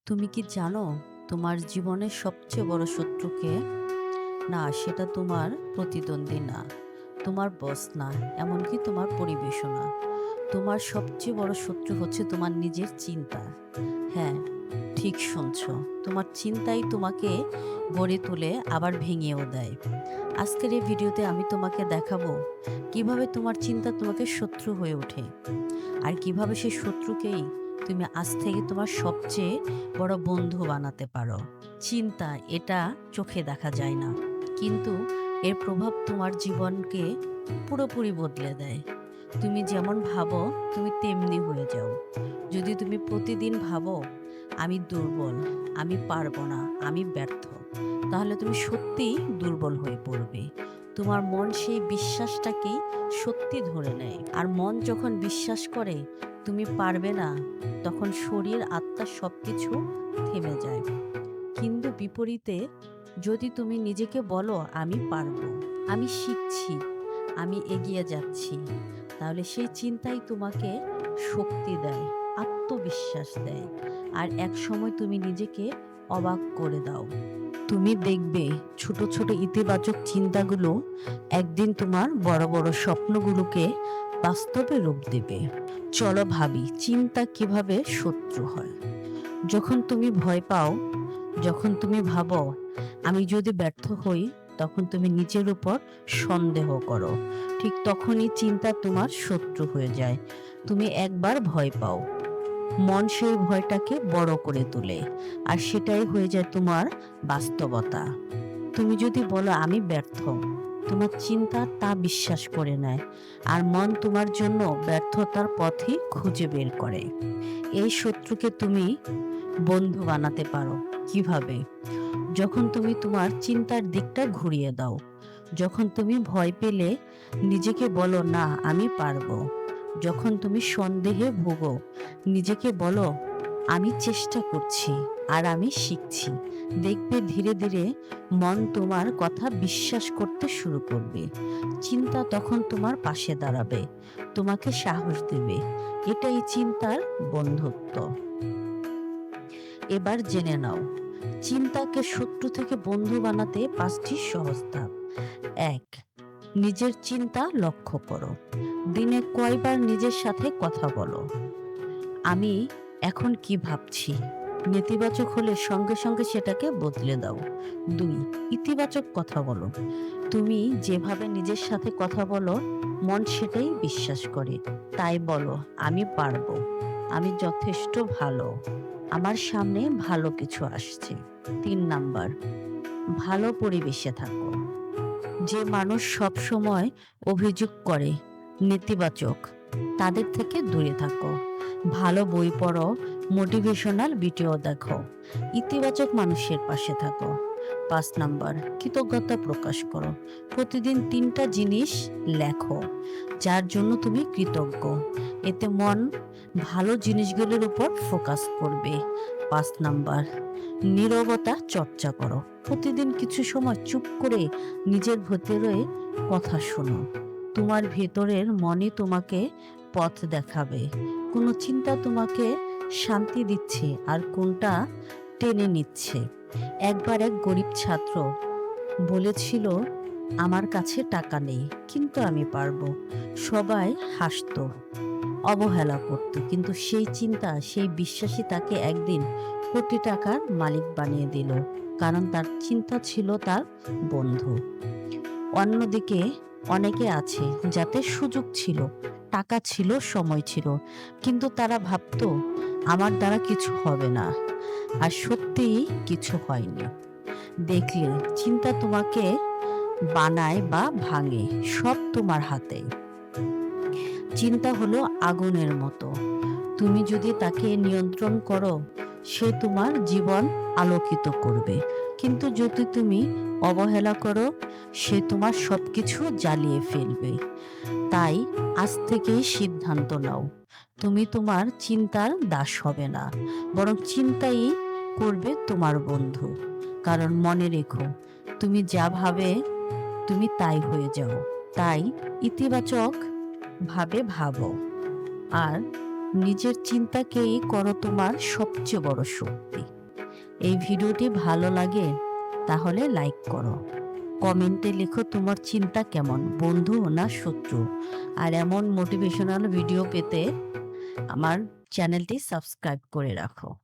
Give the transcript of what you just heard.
তুমি কি জানো তোমার জীবনের সবচেয়ে বড় শত্রুকে? না, সেটা তোমার প্রতিদ্বন্দ্বী না, তোমার বস না, এমনকি তোমার পরিবেশও না। তোমার সবচেয়ে বড় শত্রু হচ্ছে তোমার নিজের চিন্তা। হ্যাঁ, ঠিক শুনছো। তোমার চিন্তাই তোমাকে গড়ে তোলে, আবার ভেঙেও দেয়। আজকের এই ভিডিওতে আমি তোমাকে দেখাবো কিভাবে তোমার চিন্তা তোমাকে শত্রু হয়ে ওঠে, আর কিভাবে সেই শত্রুকেই তুমি আজ থেকে তোমার সবচেয়ে বড় বন্ধু বানাতে পারো। চিন্তা এটা চোখে দেখা যায় না, কিন্তু এর প্রভাব তোমার জীবনকে পুরোপুরি বদলে দেয়। তুমি যেমন ভাবো তুমি তেমনি হয়ে যাও। যদি তুমি প্রতিদিন ভাবো আমি দুর্বল, আমি পারবো না, আমি ব্যর্থ, তাহলে তুমি সত্যিই দুর্বল হয়ে পড়বে। তোমার মন সেই বিশ্বাসটাকেই সত্যি ধরে নেয়, আর মন যখন বিশ্বাস করে তুমি পারবে না, তখন শরীর আত্মা সবকিছু থেমে যায়। কিন্তু বিপরীতে, যদি তুমি নিজেকে বলো আমি পারবো, আমি শিখছি, আমি এগিয়ে যাচ্ছি, তাহলে সেই চিন্তাই তোমাকে শক্তি দেয়, আত্মবিশ্বাস দেয়, আর এক সময় তুমি নিজেকে অবাক করে দাও। তুমি দেখবে ছোট ছোট ইতিবাচক চিন্তাগুলো একদিন তোমার বড় বড় স্বপ্নগুলোকে বাস্তবে রূপ দেবে। চলো ভাবি, চিন্তা কিভাবে শত্রু হয়। যখন তুমি ভয় পাও, যখন তুমি ভাবো আমি যদি ব্যর্থ হই, তখন তুমি নিজের উপর সন্দেহ করো। ঠিক তখনই চিন্তা তোমার শত্রু হয়ে যায়। তুমি একবার ভয় পাও, মন সেই ভয়টাকে বড় করে তোলে, আর সেটাই হয়ে যায় তোমার বাস্তবতা। তুমি যদি বলো আমি ব্যর্থ, তোমার চিন্তা তা বিশ্বাস করে নেয়, আর মন তোমার জন্য ব্যর্থতার পথই খুঁজে বের করে। এই শত্রুকে তুমি বন্ধু বানাতে পারো কিভাবে? যখন তুমি তোমার চিন্তার দিকটা ঘুরিয়ে দাও, যখন তুমি ভয় পেলে নিজেকে বলো না আমি পারবো, যখন তুমি সন্দেহে ভোগো নিজেকে বলো আমি চেষ্টা করছি আর আমি শিখছি। দেখবে ধীরে ধীরে মন তোমার কথা বিশ্বাস করতে শুরু করবে। চিন্তা তখন তোমার পাশে দাঁড়াবে, তোমাকে সাহস দেবে। এটাই চিন্তার বন্ধুত্ব। এবার জেনে নাও চিন্তাকে শত্রু থেকে বন্ধু বানাতে 5টি সহজ ধাপ। 1. নিজের চিন্তা লক্ষ্য করো। দিনে কয়বার নিজের সাথে কথা বলো, আমি এখন কি ভাবছি। নেতিবাচক হলে সঙ্গে সঙ্গে সেটাকে বদলে দাও। 2. ইতিবাচক কথা বলো। তুমি যেভাবে নিজের সাথে কথা বলো, মন সেটাই বিশ্বাস করে। তাই বলো আমি পারবো, আমি যথেষ্ট ভালো, আমার সামনে ভালো কিছু আসছে। 3 নাম্বার, ভালো পরিবেশে থাকো। যে মানুষ সব সময় অভিযোগ করে, নেতিবাচক, তাদের থেকে দূরে থাকো। ভালো বই পড়ো, মোটিভেশনাল ভিডিও দেখো, ইতিবাচক মানুষের পাশে থাকো। 5 নাম্বার, কৃতজ্ঞতা প্রকাশ করো। প্রতিদিন 3টা জিনিস লেখো যার জন্য তুমি কৃতজ্ঞ। এতে মন ভালো জিনিসগুলোর উপর ফোকাস করবে। 5 নাম্বার, নীরবতা চর্চা করো। প্রতিদিন কিছু সময় চুপ করে নিজের ভেতরে কথা শোনো। তোমার ভেতরের মনই তোমাকে পথ দেখাবে, কোনো চিন্তা তোমাকে শান্তি দিচ্ছে আর কোনটা টেনে নিচ্ছে। একবার এক গরিব ছাত্র বলেছিল আমার কাছে টাকা নেই, কিন্তু আমি পারবো। সবাই হাসতো, অবহেলা করত, কিন্তু সেই চিন্তা, সেই বিশ্বাসই তাকে একদিন কোটি টাকার মালিক বানিয়ে দিল, কারণ তার চিন্তা ছিল তার বন্ধু। অন্যদিকে অনেকে আছে যাদের সুযোগ ছিল, টাকা ছিল, সময় ছিল, কিন্তু তারা ভাবতো আমার দ্বারা কিছু হবে না, আর সত্যিই কিছু হয়নি। দেখলে চিন্তা তোমাকে বানায় বা ভাঙে, সব তোমার হাতে। চিন্তা হলো আগুনের মতো, তুমি যদি তাকে নিয়ন্ত্রণ করো, সে তোমার জীবন আলোকিত করবে, কিন্তু যদি তুমি অবহেলা করো, সে তোমার সবকিছু জ্বালিয়ে ফেলবে। তাই আজ থেকেই সিদ্ধান্ত নাও, তুমি তোমার চিন্তার দাস হবে না, বরং চিন্তাই করবে তোমার বন্ধু। কারণ মনে রেখো, তুমি যা ভাবে তুমি তাই হয়ে যাও। তাই ইতিবাচক ভাবে ভাবো, আর নিজের চিন্তাকেই করো তোমার সবচেয়ে বড় শক্তি। এই ভিডিওটি ভালো লাগে তাহলে লাইক করো। কমেন্টে লিখো তোমার চিন্তা কেমন, বন্ধু না শত্রু। আর এমন মোটিভেশনাল ভিডিও পেতে আমার চ্যানেলটি সাবস্ক্রাইব করে রাখো।